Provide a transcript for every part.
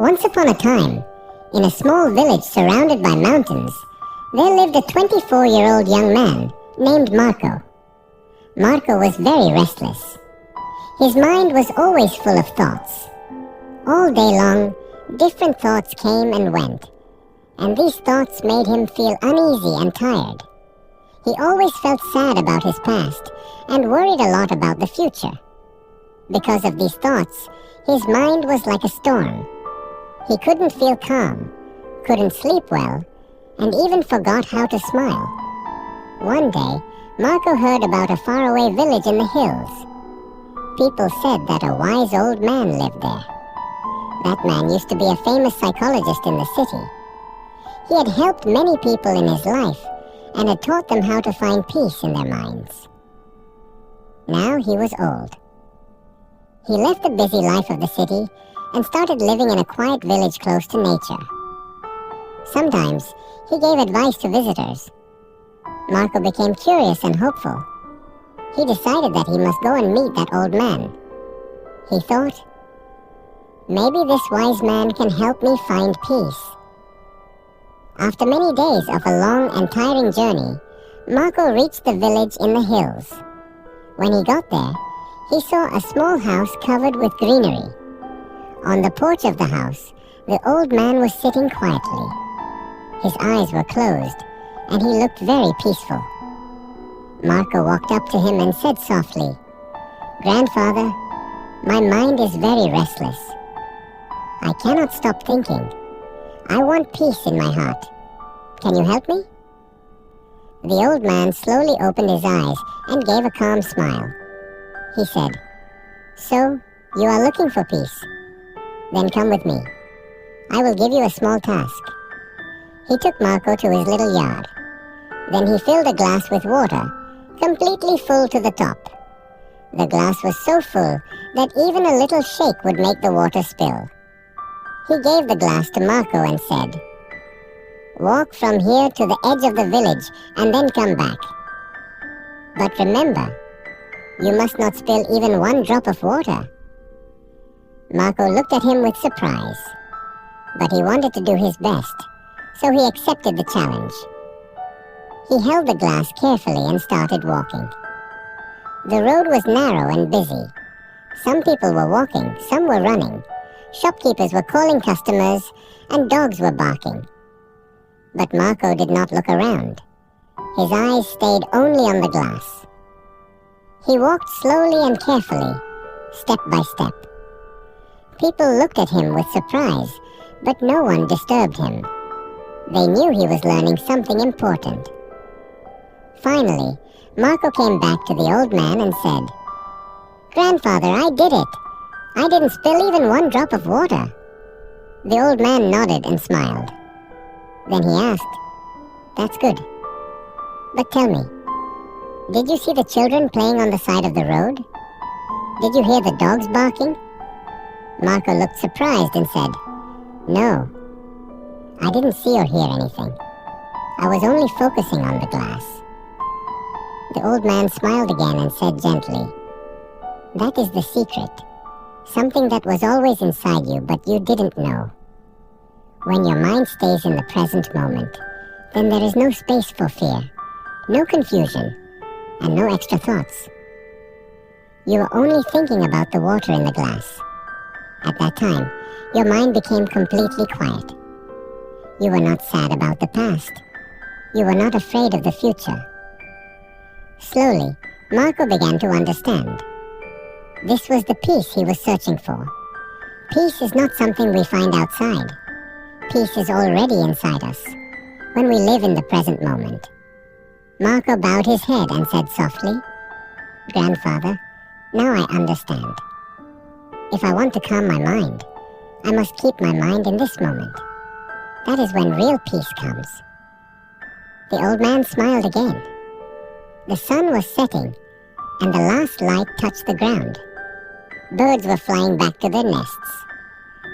Once upon a time, in a small village surrounded by mountains, there lived a 24-year-old young man named Marco. Marco was very restless. His mind was always full of thoughts. All day long, different thoughts came and went, and these thoughts made him feel uneasy and tired. He always felt sad about his past and worried a lot about the future. Because of these thoughts, his mind was like a storm. He couldn't feel calm, couldn't sleep well, and even forgot how to smile. One day, Marco heard about a faraway village in the hills. People said that a wise old man lived there. That man used to be a famous psychologist in the city. He had helped many people in his life and had taught them how to find peace in their minds. Now he was old. He left the busy life of the city and started living in a quiet village close to nature. Sometimes he gave advice to visitors. Marco became curious and hopeful. He decided that he must go and meet that old man. He thought, maybe this wise man can help me find peace. After many days of a long and tiring journey, Marco reached the village in the hills. When he got there, he saw a small house covered with greenery. On the porch of the house, the old man was sitting quietly. His eyes were closed, and he looked very peaceful. Marco walked up to him and said softly, "Grandfather, my mind is very restless. I cannot stop thinking. I want peace in my heart. Can you help me?" The old man slowly opened his eyes and gave a calm smile. He said, "So, you are looking for peace? Then come with me. I will give you a small task." He took Marco to his little yard. Then he filled a glass with water, completely full to the top. The glass was so full that even a little shake would make the water spill. He gave the glass to Marco and said, "Walk from here to the edge of the village and then come back. But remember, you must not spill even one drop of water." Marco looked at him with surprise, but he wanted to do his best, so he accepted the challenge. He held the glass carefully and started walking. The road was narrow and busy. Some people were walking, some were running. Shopkeepers were calling customers, and dogs were barking. But Marco did not look around. His eyes stayed only on the glass. He walked slowly and carefully, step by step. People looked at him with surprise, but no one disturbed him. They knew he was learning something important. Finally, Marco came back to the old man and said, "Grandfather, I did it. I didn't spill even one drop of water." The old man nodded and smiled. Then he asked, "That's good. But tell me, did you see the children playing on the side of the road? Did you hear the dogs barking?" Marco looked surprised and said, "No, I didn't see or hear anything. I was only focusing on the glass." The old man smiled again and said gently, "That is the secret. Something that was always inside you, but you didn't know. When your mind stays in the present moment, then there is no space for fear, no confusion, and no extra thoughts. You are only thinking about the water in the glass. At that time, your mind became completely quiet. You were not sad about the past. You were not afraid of the future." Slowly, Marco began to understand. This was the peace he was searching for. Peace is not something we find outside. Peace is already inside us, when we live in the present moment. Marco bowed his head and said softly, "Grandfather, now I understand. If I want to calm my mind, I must keep my mind in this moment. That is when real peace comes." The old man smiled again. The sun was setting, and the last light touched the ground. Birds were flying back to their nests.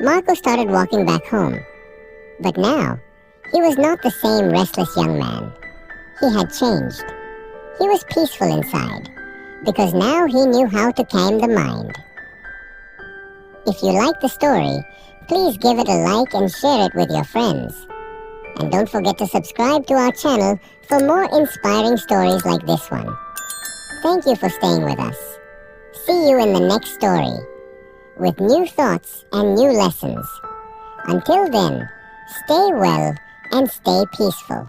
Marco started walking back home. But now, he was not the same restless young man. He had changed. He was peaceful inside, because now he knew how to calm the mind. If you like the story, Please give it a like and share it with your friends. And don't forget to subscribe to our channel for more inspiring stories like this one. Thank you for staying with us. See you in the next story, with new thoughts and new lessons. Until then, stay well and stay peaceful.